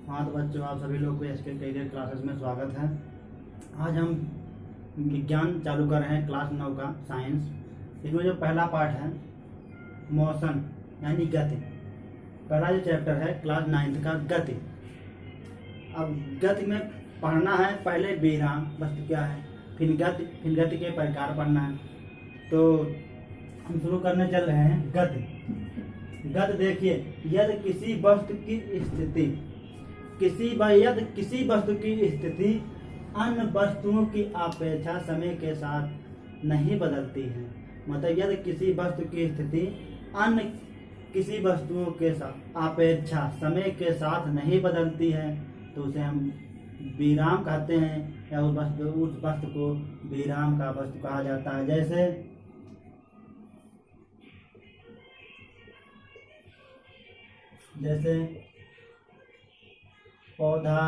हाँ तो बच्चों, आप सभी लोग को एसके करियर क्लासेस में स्वागत है। आज हम विज्ञान चालू कर रहे हैं, क्लास 9 का साइंस। इसमें जो पहला पार्ट है मोशन यानी गति, पहला जो चैप्टर है क्लास 9 का गति। अब गति में पढ़ना है पहले विराम वस्तु क्या है, फिर गति के प्रकार पढ़ना है। तो हम शुरू करने चल रहे हैं गति। गति देखिए, यदि किसी वस्तु की स्थिति किसी वस्तु की स्थिति अन्य वस्तुओं की अपेक्षा समय के साथ नहीं बदलती है। मतलब यदि किसी वस्तु की स्थिति अन्य किसी वस्तुओं के साथ अपेक्षा समय के साथ नहीं बदलती है तो उसे हम विराम कहते हैं, या उस वस्तु को विराम का वस्तु कहा जाता है। जैसे पौधा,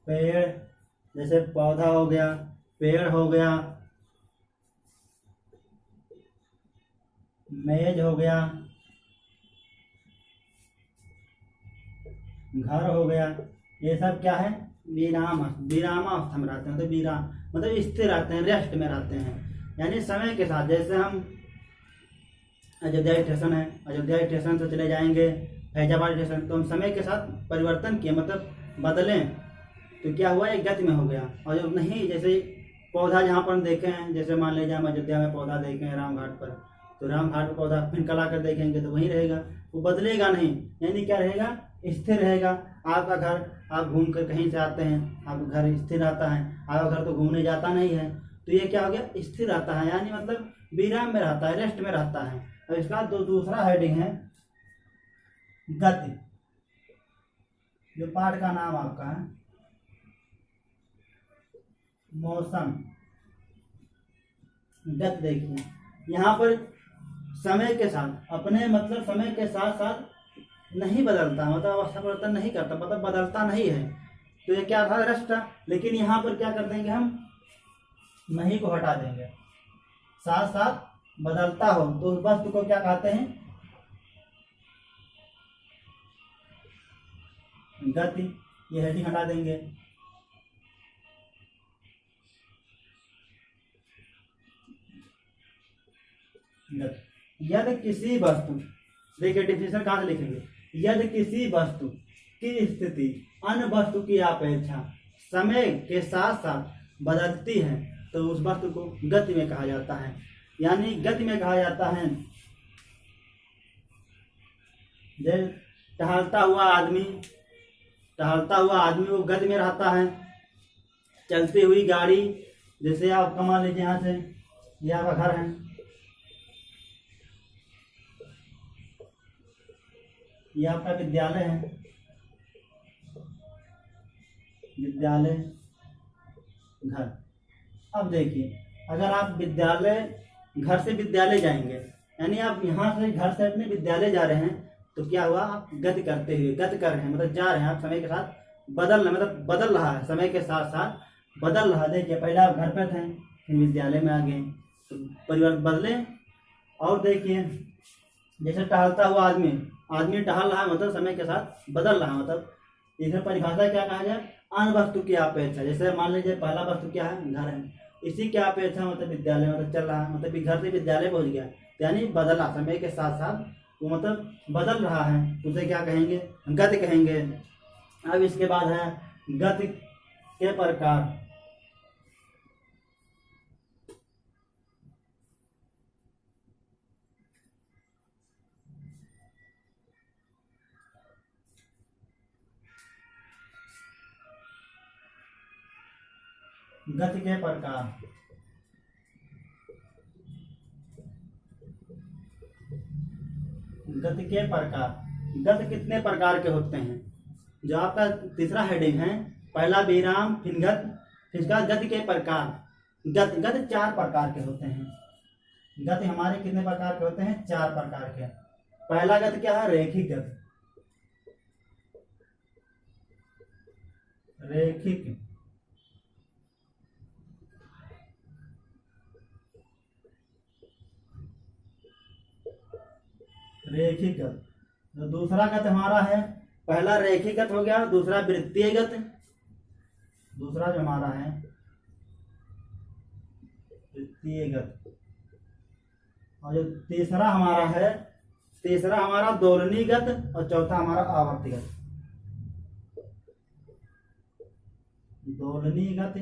पेड़, जैसे पौधा हो गया, पेड़ हो गया, मेज हो गया, घर हो गया, ये सब क्या है विरामावस्था में रहते हैं। तो विराम मतलब स्थिर रहते हैं, रेस्ट में रहते हैं, यानी समय के साथ। जैसे हम अयोध्या स्टेशन है, अयोध्या स्टेशन से चले जाएंगे फैजाबाद स्टेशन, तो हम समय के साथ परिवर्तन किए, मतलब बदलें, तो क्या हुआ, एक गति में हो गया। और जब नहीं, जैसे पौधा जहाँ पर देखे हैं, जैसे मान लीजिए हम अयोध्या में पौधा देखे हैं रामघाट पर, तो रामघाट पर पौधा फिर कल आकर देखेंगे तो वहीं रहेगा, वो बदलेगा नहीं, यानी क्या रहेगा, स्थिर रहेगा। आपका घर, आप घूम कर कहीं से आते हैं, आपका घर स्थिर रहता है, आपका घर तो घूमने जाता नहीं है, तो ये क्या हो गया, स्थिर रहता है, यानी मतलब विराम में रहता है, रेस्ट में रहता है। अब इसका दूसरा हेडिंग है गति, जो पाठ का नाम आपका है मोशन। गति देखिए, यहाँ पर समय के साथ, अपने मतलब समय के साथ साथ नहीं बदलता, मतलब अवस्था परिवर्तन नहीं करता, मतलब बदलता नहीं है। तो ये क्या था, रेस्ट था। लेकिन यहाँ पर क्या कर देंगे, हम नहीं को हटा देंगे, साथ साथ बदलता हो तो उस वस्तु को क्या कहते हैं, गति। ये हेडिंग हटा देंगे। यदि किसी वस्तु, देखिए डिफिनेशन कहाँ से लिखेंगे, यदि किसी वस्तु की स्थिति अन्य वस्तु की अपेक्षा समय के साथ साथ बदलती है तो उस वस्तु को गति में कहा जाता है। यानी गति में कहा जाता है, जैसे टहलता हुआ आदमी वो गति में रहता है। चलती हुई गाड़ी, जैसे आप मान लीजिए यहाँ से, ये आपका घर है, ये आपका विद्यालय है, विद्यालय घर। अब देखिए, अगर आप घर से विद्यालय जाएंगे, यानी आप यहाँ से घर से अपने विद्यालय जा रहे हैं, तो क्या हुआ, आप गति कर रहे हैं, मतलब जा रहे हैं, आप समय के साथ बदल रहा है, समय के साथ साथ बदल रहा है। देखिए पहले आप घर पर थे, फिर विद्यालय में आ गए, तो परिवर्तन बदले। और देखिए, जैसे टहलता हुआ आदमी टहल रहा है, मतलब समय के साथ बदल रहा है, मतलब इसमें परिभाषा क्या कहा जाए, अन्य वस्तु की अपेक्षा। जैसे मान लीजिए पहला वस्तु क्या है, घर है, इसी की अपेक्षा मतलब विद्यालय, मतलब चल रहा है, मतलब घर से विद्यालय पहुंच गया, यानी बदला, समय के साथ साथ वो मतलब बदल रहा है, उसे क्या कहेंगे, गति कहेंगे। अब इसके बाद है गति के प्रकार। गति के प्रकार, गति कितने प्रकार के होते हैं, जो आपका तीसरा हेडिंग है, पहला विराम, फिर गति के प्रकार। गति 4 प्रकार के होते हैं। गति हमारे कितने प्रकार के होते हैं, 4 प्रकार के। पहला गति क्या है, रैखिक गति, रैखिक। रेखिक गत। तो दूसरा गत हमारा है, पहला रेखिक गत हो गया, दूसरा वृत्तीय गत, दूसरा जो हमारा है वृत्तीय गत, और जो तीसरा हमारा है, तीसरा हमारा दोलनी गत, और चौथा हमारा आवर्तगत। दोलनी गत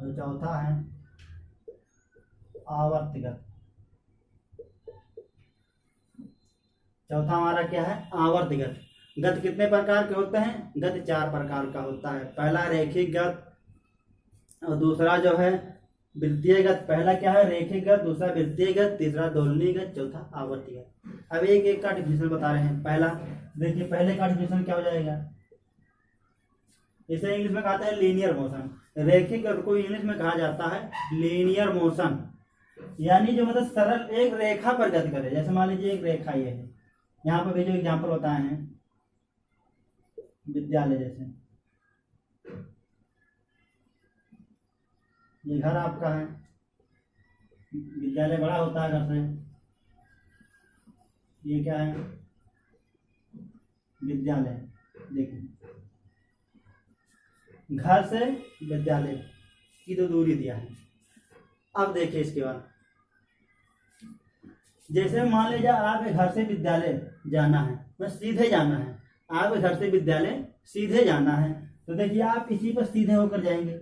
और चौथा है आवर्तगत। चौथा हमारा क्या है, आवर्तगत। गत कितने प्रकार के होते हैं, गत 4 प्रकार का होता है। पहला रेखिक गत, और दूसरा जो है वृत्तीय गत। पहला क्या है, रेखिक गत, दूसरा वृत्तीय गत, तीसरा दोलनी गत, चौथा आवर्ती गत। अब एक एक का डिफिनेशन बता रहे हैं। पहला देखिए, पहले का डिफिनेशन क्या हो जाएगा, इसे इंग्लिश में कहते हैं लीनियर मोशन। रेखिक गत को इंग्लिश में कहा जाता है लीनियर मोशन, यानी जो मतलब सरल एक रेखा पर गति करे। जैसे मान लीजिए एक रेखा ये है, यहाँ पर भी जो एग्जाम्पल बताए हैं विद्यालय जैसे, ये घर आपका है, विद्यालय बड़ा होता है घर से, ये क्या है विद्यालय। देखिए घर से विद्यालय की तो दूरी दिया है। अब देखिए इसके बाद, जैसे मान लीजिए आपके घर से विद्यालय जाना है, बस सीधे जाना है, आपके घर से विद्यालय सीधे जाना है, तो देखिए आप इसी पर सीधे होकर जाएंगे,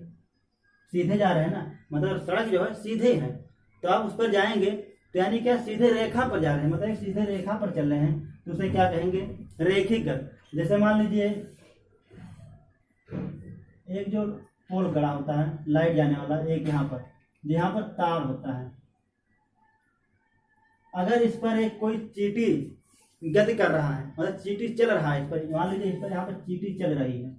सीधे जा रहे हैं ना, मतलब सड़क जो है सीधे है, तो आप उस पर जाएंगे, तो यानी क्या सीधे रेखा पर जा रहे हैं, मतलब एक सीधे रेखा पर चल रहे हैं, तो उसे क्या कहेंगे, रेखिक गत। जैसे मान लीजिए एक जो पोल गड़ा होता है लाइट जाने वाला, एक यहाँ पर तार होता है, अगर इस पर एक कोई चींटी गति कर रहा है, मतलब चींटी चल रहा है इस पर, मान लीजिए इस पर यहाँ पर चींटी चल रही है,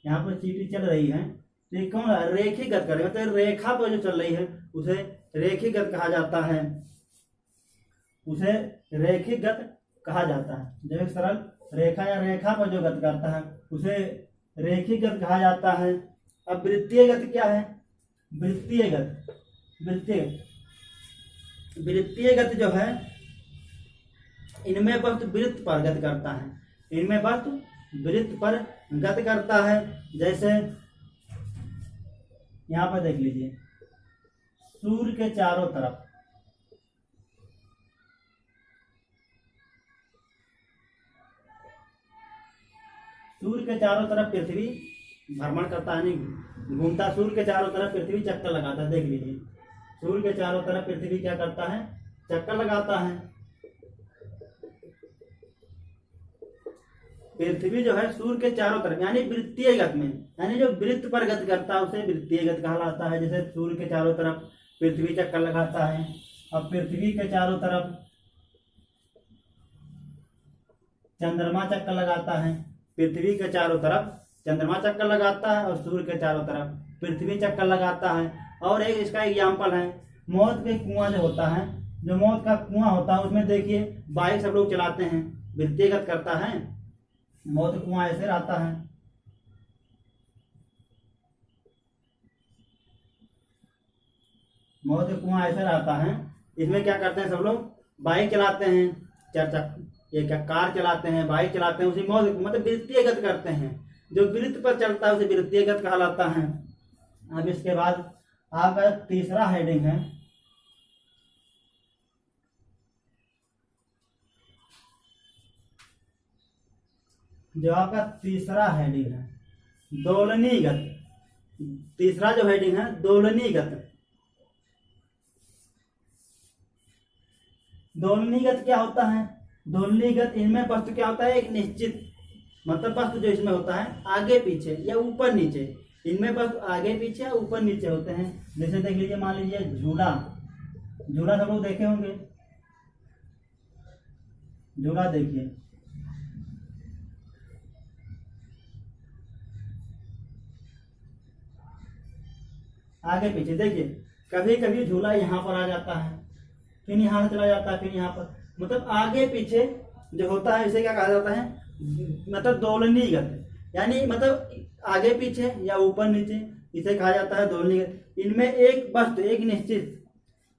यहाँ पर चींटी चल रही है, तो ये कौन रेखिक गत कर रहे हैं, मतलब रेखा पर जो चल रही है उसे रेखिक गत कहा जाता है, उसे रेखिक गत कहा जाता है। जो एक सरल रेखा या रेखा पर जो गत करता है उसे रेखिक गत कहा जाता है। अब वृत्तीय गत क्या है, वृत्तीय गत, वृत्तीय गत जो है इनमें वस्तु वृत्त पर गत करता है, इनमें वस्तु वृत्त पर गत करता है। जैसे यहाँ पर देख लीजिए, सूर्य के चारों तरफ, सूर्य के चारों तरफ पृथ्वी भ्रमण करता है, नहीं घूमता, सूर्य के चारों तरफ पृथ्वी चक्कर लगाता है। देख लीजिए, सूर्य के चारों तरफ पृथ्वी क्या करता है, चक्कर लगाता है। पृथ्वी जो है सूर्य के चारों तरफ, यानी वृत्तीय गत में, यानी जो वृत्त पर गत करता है उसे वृत्तीय गत कहलाता है। जैसे सूर्य के चारों तरफ पृथ्वी चक्कर लगाता है, अब पृथ्वी के चारों तरफ चंद्रमा चक्कर लगाता है, पृथ्वी के चारों तरफ चंद्रमा चक्कर लगाता है और सूर्य के चारों तरफ पृथ्वी चक्कर लगाता है। और एक इसका एग्जाम्पल है, मौत के कुआं जो होता है, जो मौत का कुआं होता है उसमें देखिए बाइक सब लोग चलाते हैं, वृत्तीय गत करता है, मौत कुआं ऐसे रहता है, मौत कुआं ऐसे रहता है, इसमें क्या करते हैं सब लोग बाइक चलाते हैं, चार चक्कर ये क्या कार चलाते हैं, बाइक चलाते हैं, उसी मौत मतलब वृत्तीय गत करते हैं। जो वृत्त पर चलता है उसे वृत्तीय गत कहलाता है। अब इसके बाद आपका तीसरा हेडिंग है जो आपका तीसरा हेडिंग है दोलनी गत। तीसरा जो हेडिंग है दोलनी गत। दोलनी गत क्या होता है, दोलनी गत इनमें वस्तु क्या होता है, एक निश्चित मतलब वस्तु जो इसमें होता है आगे पीछे या ऊपर नीचे, इनमें वस्तु आगे पीछे या ऊपर नीचे होते हैं। जैसे देख लीजिए, मान लीजिए झूला, झूला सब लोग देखे होंगे, झूला देखिए, आगे पीछे देखिए, कभी कभी झूला यहाँ पर आ जाता है, फिर यहाँ चला जाता है, फिर यहाँ पर, मतलब आगे पीछे जो होता है इसे क्या कहा जाता है, मतलब दोलनी गत, यानी मतलब आगे पीछे या ऊपर नीचे, इसे कहा जाता है दोलनी गत। इनमें एक वस्तु एक निश्चित,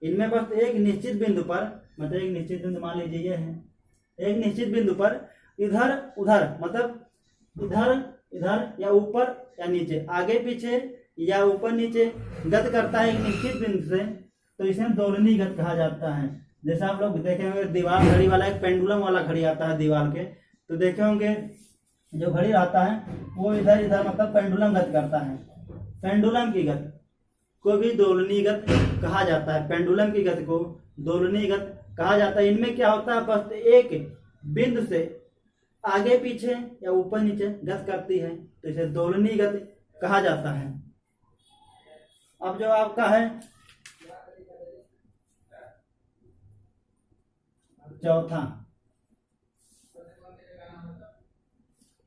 इनमें वस्तु एक निश्चित बिंदु पर मतलब एक निश्चित बिंदु मान लीजिए ये है, एक निश्चित बिंदु पर इधर उधर मतलब इधर इधर या ऊपर या नीचे, आगे पीछे या ऊपर नीचे गति करता है एक निश्चित बिंदु से, तो इसे दोलनी गति कहा जाता है। जैसे आप लोग देखे होंगे दीवार घड़ी वाला एक पेंडुलम वाला घड़ी आता है दीवार के, तो देखे होंगे जो घड़ी आता है वो इधर इधर मतलब पेंडुलम गति करता है। पेंडुलम की गति को भी दोलनी गति कहा जाता है। पेंडुलम की गति को दोलनी गति कहा जाता है। इनमें क्या होता है, बस एक बिंदु से आगे पीछे या ऊपर नीचे गति करती है, तो इसे दोलनी गति कहा जाता है। अब जो आपका है चौथा,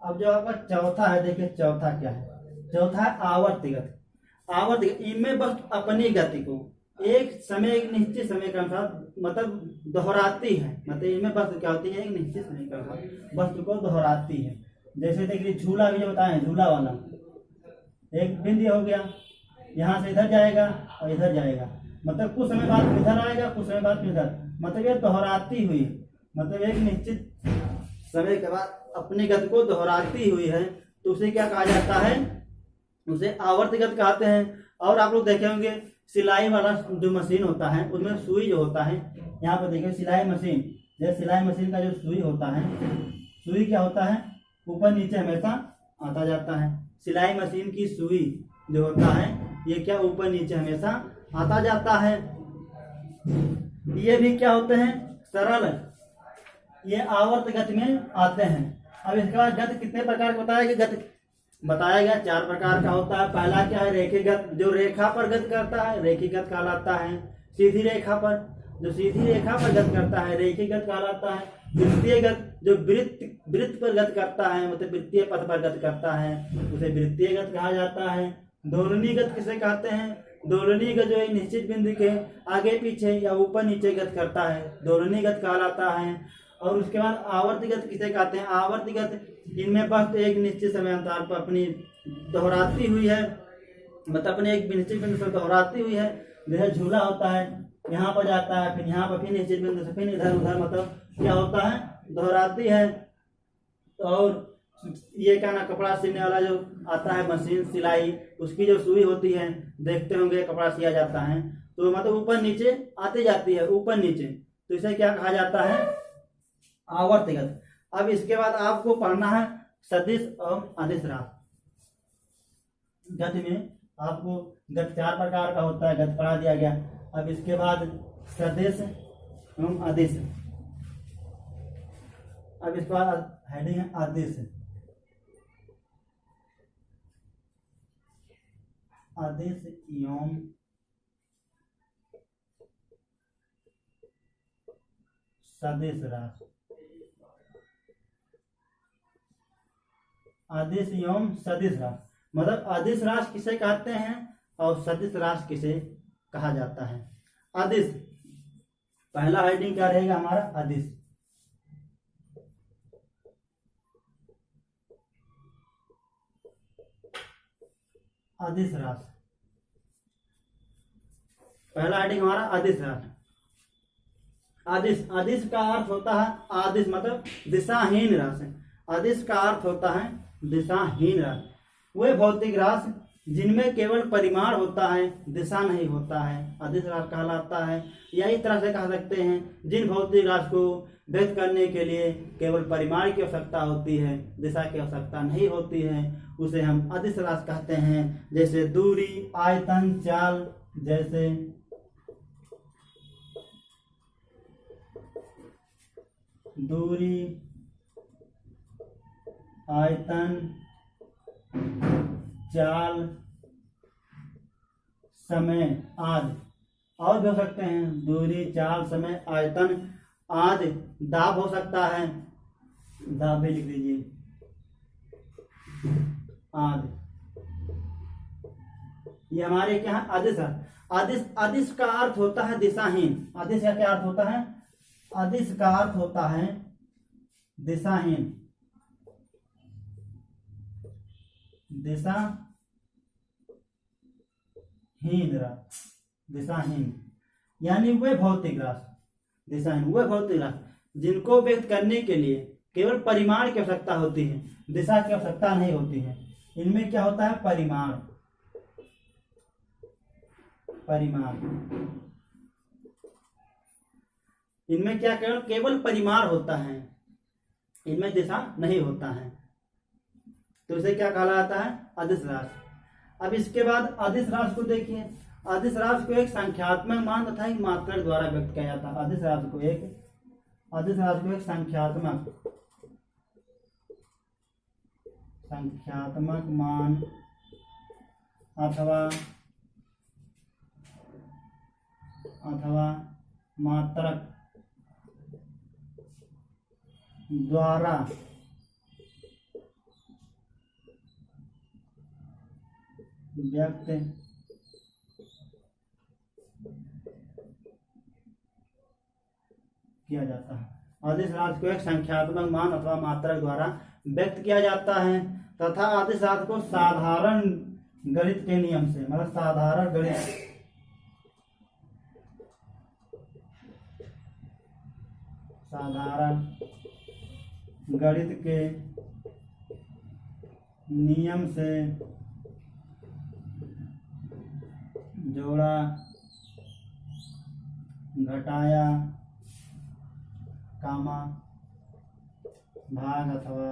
अब जो आपका चौथा है, देखिए चौथा क्या है, चौथा है आवर्ती गति। आवर्ती इनमें बस अपनी गति को एक समय एक निश्चित समय के अनुसार मतलब दोहराती है। मतलब इनमें बस क्या होती है, एक निश्चित समय के अनुसार वस्तु को दोहराती है। जैसे देखिए झूला भी जो बताए, झूला वाला एक बिंदु हो गया, यहाँ से इधर जाएगा और इधर जाएगा, मतलब कुछ समय बाद इधर आएगा, कुछ समय बाद इधर, मतलब ये दोहराती हुई, मतलब एक निश्चित समय के बाद अपनी गति को दोहराती हुई है, तो उसे क्या कहा जाता है, उसे आवर्त गति कहते हैं। और आप लोग देखे होंगे सिलाई वाला जो मशीन होता है उसमें सुई जो होता है, यहाँ पर देखिए सिलाई मशीन, जैसे सिलाई मशीन का जो सुई होता है, सुई क्या होता है ऊपर नीचे हमेशा आता जाता है। सिलाई मशीन की सुई जो होता है ये क्या ऊपर नीचे हमेशा आता जाता है। ये भी क्या होते हैं, सरल, ये आवर्त गति में आते हैं। अब इसके बाद गति कितने प्रकार का बताया गया, गति बताया गया 4 प्रकार का होता है। पहला क्या है, रेखी गति, जो रेखा पर गति करता है रेखी गति कहलाता है। सीधी रेखा पर, जो सीधी रेखा पर गति करता है रेखी गति कहलाता है। वृत्तीय गति, जो वृत्त पर गति करता है, मतलब वृत्तीय पथ पर गति करता है, उसे वृत्तीय गति कहा जाता है। दोलनी गति किसे कहते हैं, दोलनी गति जो एक निश्चित बिंदु के आगे पीछे या ऊपर नीचे गति करता है, दोलनी गति कहलाता है। और उसके बाद आवर्ती गति किसे कहते हैं, आवर्ती गति इनमें बस एक निश्चित समय अंतराल पर अपनी दोहराती हुई है, मतलब अपने एक निश्चित बिंदु से दोहराती हुई है। जैसे झूला होता है, यहाँ पर जाता है, फिर यहाँ पर फिर निश्चित बिंदु से फिर इधर उधर, मतलब क्या होता है, दोहराती है। और ये क्या ना, कपड़ा सिलने वाला जो आता है मशीन सिलाई, उसकी जो सुई होती है, देखते होंगे कपड़ा सिया जाता है तो मतलब ऊपर नीचे आती जाती है, ऊपर नीचे, तो इसे क्या कहा जाता है, आवर्त गति। अब इसके बाद आपको पढ़ना है सदिश और अदिश राशि। गति में आपको गति 4 प्रकार का होता है, गति पढ़ा दिया गया। अब इसके बाद सदिश एवं अदिश। अब इसके बाद हेडिंग है अदिश। अदिश एवं सदिश राशि। अदिश एवं सदिश राशि, मतलब अदिश राशि किसे कहते हैं और सदिश राशि किसे कहा जाता है। अदिश, पहला हेडिंग क्या रहेगा हमारा, अदिश। अदिश राशि, पहला हेडिंग हमारा अदिश राशि। अदिश, अदिश का अर्थ होता है, आदिश मतलब दिशाहीन राशि। अदिश का अर्थ होता है दिशाहीन राशि। वे भौतिक राशि जिनमें केवल परिमाण होता है, दिशा नहीं होता है, अदिश राशि कहलाता है। या इस तरह से कह सकते हैं, जिन भौतिक राशि को व्यक्त करने के लिए केवल परिमाण की आवश्यकता होती है, दिशा की आवश्यकता नहीं होती है, उसे हम अदिश राशि कहते हैं। जैसे दूरी, आयतन, चाल, जैसे दूरी, आयतन, चाल, समय आदि, और भी हो सकते हैं, दूरी, चाल, समय, आयतन आदि। दाब हो सकता है, दाब भी लिख लीजिए, आदि। ये हमारे क्या है, अदिश। अदिश, अदिश का अर्थ होता है दिशाहीन। अदिश का क्या अर्थ होता है, अदिश का अर्थ होता है दिशाहीन, दिशाहीन, दिशाहीन, यानी वे भौतिक राशि दिशाहीन वह भौतिक राशि जिनको व्यक्त करने के लिए केवल परिमाण की आवश्यकता होती है, दिशा की आवश्यकता नहीं होती है। इनमें क्या होता है? परिमाण। इनमें क्या केवल परिमाण होता है, इनमें दिशा नहीं होता है। तो इसे क्या कहा जाता है? अदिश राशि। अब इसके बाद अदिश राशि को देखिए। अदिश राशि को एक संख्यात्मक मान तथा एक मात्रक द्वारा व्यक्त किया जाता है। अदिश राशि को एक संख्यात्मक मान अथवा मात्रक द्वारा व्यक्त किया जाता है। अदिश राशि को एक संख्यात्मक मान अथवा मात्रक द्वारा व्यक्त किया जाता है तथा अदिश राशि को साधारण गणित के नियम से, मतलब साधारण गणित के नियम से जोड़ा, घटाया, भाग अथवा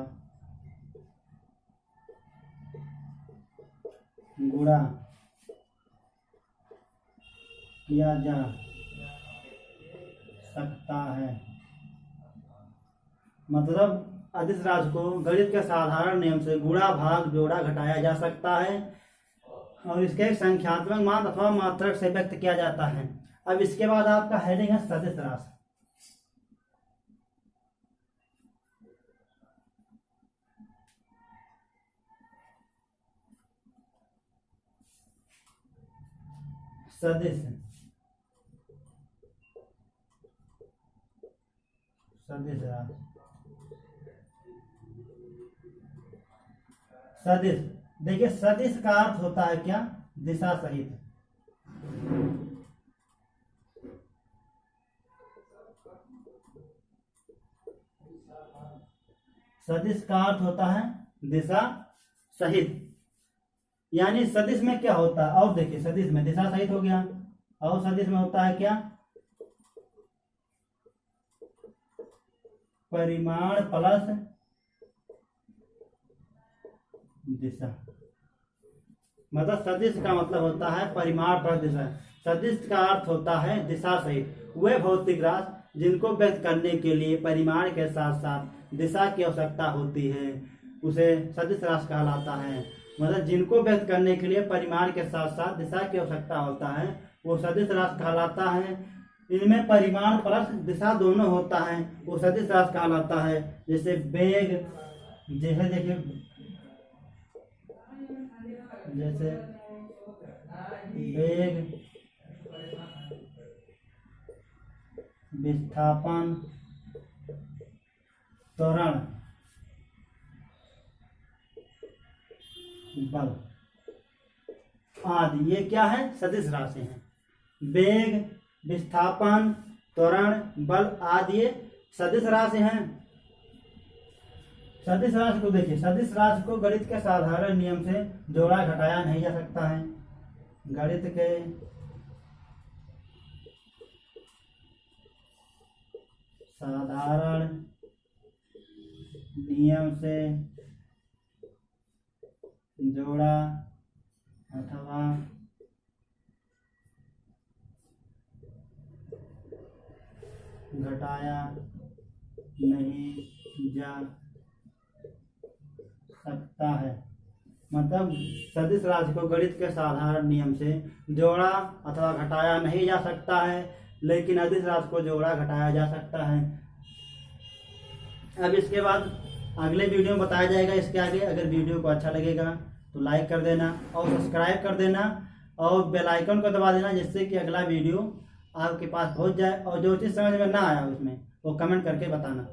गुणा किया जा सकता है। मतलब अदिश राशि को गणित के साधारण नियम से गुणा, भाग, जोड़ा, घटाया जा सकता है और इसके एक संख्यात्मक मान अथवा मात्रक से व्यक्त किया जाता है। अब इसके बाद आपका हेडिंग है सदिश राशि। सदिश राशि। सदिश देखिए, सदिश का अर्थ होता है क्या? दिशा सहित। सदिश का अर्थ होता है दिशा सहित। यानी सदिश में क्या होता है? और देखिए, सदिश में दिशा सहित हो गया और सदिश में होता है क्या? परिमाण प्लस दिशा। मतलब सदिश का मतलब होता है परिमाण प्लस दिशा। सदिश का अर्थ होता है दिशा सहित वे भौतिक राशि जिनको व्यक्त करने के लिए परिमाण के साथ साथ दिशा की आवश्यकता होती है, उसे सदिश राशि कहलाता है। मतलब जिनको व्यक्त करने के लिए परिमाण के साथ साथ दिशा की आवश्यकता होता है, वो सदिश राशि कहलाता है। इनमें परिमाण प्लस दिशा दोनों होता है, वो सदिश राशि कहलाता है। जैसे वेग, जैसे देखिए, जैसे वेग, विस्थापन, त्वरण, बल आदि, ये क्या है? सदिश राशि है। वेग, विस्थापन, त्वरण, बल आदि ये सदिश राशि हैं। सदिश राशि को देखिए, सदिश राशि को गणित के साधारण नियम से जोड़ा, घटाया नहीं जा सकता है। गणित के साधारण नियम से जोड़ा अथवा घटाया नहीं जा सकता है। मतलब सदिश राशि को गणित के साधारण नियम से जोड़ा अथवा घटाया नहीं जा सकता है, लेकिन अदिश राशि को जोड़ा, घटाया जा सकता है। अब इसके बाद अगले वीडियो में बताया जाएगा इसके आगे। अगर वीडियो को अच्छा लगेगा तो लाइक कर देना और सब्सक्राइब कर देना और बेल आइकन को दबा देना, जिससे कि अगला वीडियो आपके पास पहुंच जाए। और जो चीज़ समझ में ना आया उसमें वो कमेंट करके बताना।